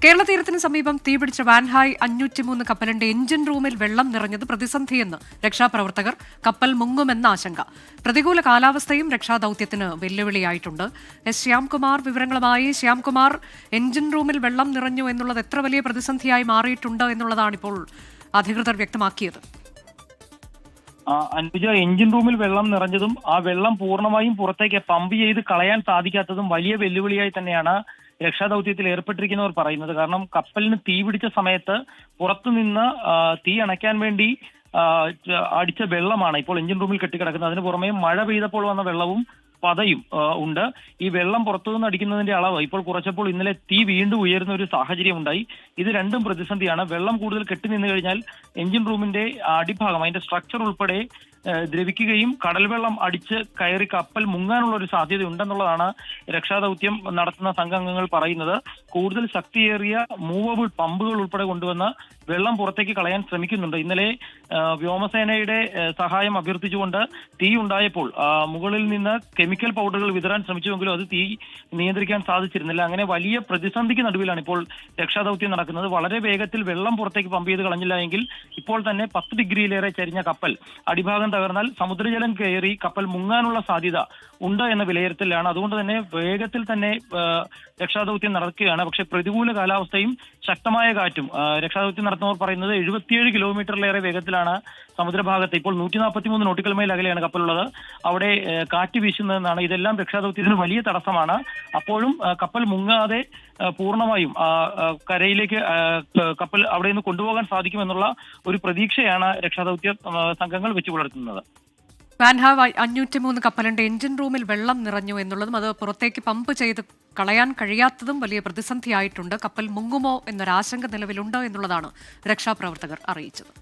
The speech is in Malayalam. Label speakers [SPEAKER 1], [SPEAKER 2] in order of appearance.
[SPEAKER 1] കേരള തീരത്തിന് സമീപം തീപിടിച്ച വാൻഹായ് 503 കപ്പലിന്റെ എഞ്ചിൻ റൂമിൽ വെള്ളം നിറഞ്ഞത് പ്രതിസന്ധിയെന്ന് രക്ഷാപ്രവർത്തകർ. കപ്പൽ മുങ്ങുമെന്ന ആശങ്ക. പ്രതികൂല കാലാവസ്ഥയും രക്ഷാദൌത്യത്തിന് വെല്ലുവിളിയായിട്ടുണ്ട്. എസ് ശ്യാംകുമാർ വിവരങ്ങളുമായി. ശ്യാംകുമാർ, എഞ്ചിൻ റൂമിൽ വെള്ളം നിറഞ്ഞു എന്നുള്ളത് എത്ര വലിയ പ്രതിസന്ധിയായി മാറിയിട്ടുണ്ട് എന്നുള്ളതാണിപ്പോൾ അധികൃതർ വ്യക്തമാക്കിയത്.
[SPEAKER 2] അനുജ, എഞ്ചിൻ റൂമിൽ വെള്ളം നിറഞ്ഞതും ആ വെള്ളം പൂർണ്ണമായും പുറത്തേക്ക് പമ്പ് ചെയ്ത് കളയാൻ സാധിക്കാത്തതും വലിയ വെല്ലുവിളിയായി തന്നെയാണ് രക്ഷാദൌത്യത്തിൽ ഏർപ്പെട്ടിരിക്കുന്നവർ പറയുന്നത്. കാരണം കപ്പലിന് തീ പിടിച്ച സമയത്ത് പുറത്തുനിന്ന് തീ അണയ്ക്കാൻ വേണ്ടി അടിച്ച വെള്ളമാണ് ഇപ്പോൾ എഞ്ചിൻ റൂമിൽ കെട്ടിക്കിടക്കുന്നത്. അതിന് പുറമെ മഴ പെയ്തപ്പോൾ വന്ന വെള്ളവും പതയും ഉണ്ട്. ഈ വെള്ളം പുറത്തുനിന്ന് അടിക്കുന്നതിന്റെ അളവ് ഇപ്പോൾ കുറച്ചപ്പോൾ ഇന്നലെ തീ വീണ്ടും ഉയരുന്ന ഒരു സാഹചര്യം ഉണ്ടായി. ഇത് രണ്ടും പ്രതിസന്ധിയാണ്. വെള്ളം കൂടുതൽ കെട്ടി നിന്ന് കഴിഞ്ഞാൽ എഞ്ചിൻ റൂമിന്റെ അടിഭാഗം, അതിന്റെ സ്ട്രക്ചർ ഉൾപ്പെടെ ദ്രവിക്കുകയും കടൽവെള്ളം അടിച്ച് കയറി കപ്പൽ മുങ്ങാനുള്ള ഒരു സാധ്യത ഉണ്ടെന്നുള്ളതാണ് രക്ഷാദൌത്യം നടത്തുന്ന സംഘാംഗങ്ങൾ പറയുന്നത്. കൂടുതൽ ശക്തിയേറിയ മൂവബിൾ പമ്പുകൾ ഉൾപ്പെടെ കൊണ്ടുവന്ന് വെള്ളം പുറത്തേക്ക് കളയാൻ ശ്രമിക്കുന്നുണ്ട്. ഇന്നലെ വ്യോമസേനയുടെ സഹായം അഭ്യർത്ഥിച്ചുകൊണ്ട് തീ ഉണ്ടായപ്പോൾ മുകളിൽ നിന്ന് കെമിക്കൽ പൗഡറുകൾ വിതറാൻ ശ്രമിച്ചുവെങ്കിലും അത് തീ നിയന്ത്രിക്കാൻ സാധിച്ചിരുന്നില്ല. അങ്ങനെ വലിയ പ്രതിസന്ധിക്ക് നടുവിലാണ് ഇപ്പോൾ രക്ഷാദൌത്യം നടക്കുന്നത്. വളരെ വേഗത്തിൽ വെള്ളം പുറത്തേക്ക് പമ്പ് ചെയ്ത് കളഞ്ഞില്ല എങ്കിൽ ഇപ്പോൾ തന്നെ 10 ഡിഗ്രിയിലേറെ ചരിഞ്ഞ കപ്പൽ അടിഭാഗം തകർന്നാൽ സമുദ്രജലം കയറി കപ്പൽ മുങ്ങാനുള്ള സാധ്യത ഉണ്ട് എന്ന വിലയിരുത്തലാണ്. അതുകൊണ്ട് തന്നെ വേഗത്തിൽ തന്നെ രക്ഷാദൌത്യം നടക്കുകയാണ്. പക്ഷെ പ്രതികൂല കാലാവസ്ഥയും ശക്തമായ കാറ്റും. രക്ഷാദൌത്യം നടത്തുന്നവർ പറയുന്നത് 77 കിലോമീറ്ററിലേറെ വേഗത്തിലാണ് സമുദ്രഭാഗത്ത്, ഇപ്പോൾ 143 നോട്ടിക്കൽ മൈൽ അകലെയാണ് കപ്പലുള്ളത്, അവിടെ കാറ്റ് വീശുന്നതെന്നാണ്. ഇതെല്ലാം രക്ഷാദൌത്യത്തിന് വലിയ തടസ്സമാണ്. അപ്പോഴും കപ്പൽ മുങ്ങാതെ പൂർണ്ണമായും കരയിലേക്ക് കപ്പൽ അവിടെ നിന്ന് കൊണ്ടുപോകാൻ സാധിക്കുമെന്നുള്ള ഒരു പ്രതീക്ഷയാണ് രക്ഷാദൌത്യ സംഘങ്ങൾ വെച്ചു പുലർത്തുന്നത്.
[SPEAKER 1] വാൻഹായ് 503 കപ്പലിന്റെ എഞ്ചിൻ റൂമിൽ വെള്ളം നിറഞ്ഞു എന്നുള്ളതും അത് പുറത്തേക്ക് പമ്പ് ചെയ്ത് കളയാൻ കഴിയാത്തതും വലിയ പ്രതിസന്ധിയായിട്ടുണ്ട്. കപ്പൽ മുങ്ങുമോ എന്നൊരാശങ്ക നിലവിലുണ്ട് എന്നുള്ളതാണ് രക്ഷാപ്രവർത്തകർ അറിയിച്ചത്.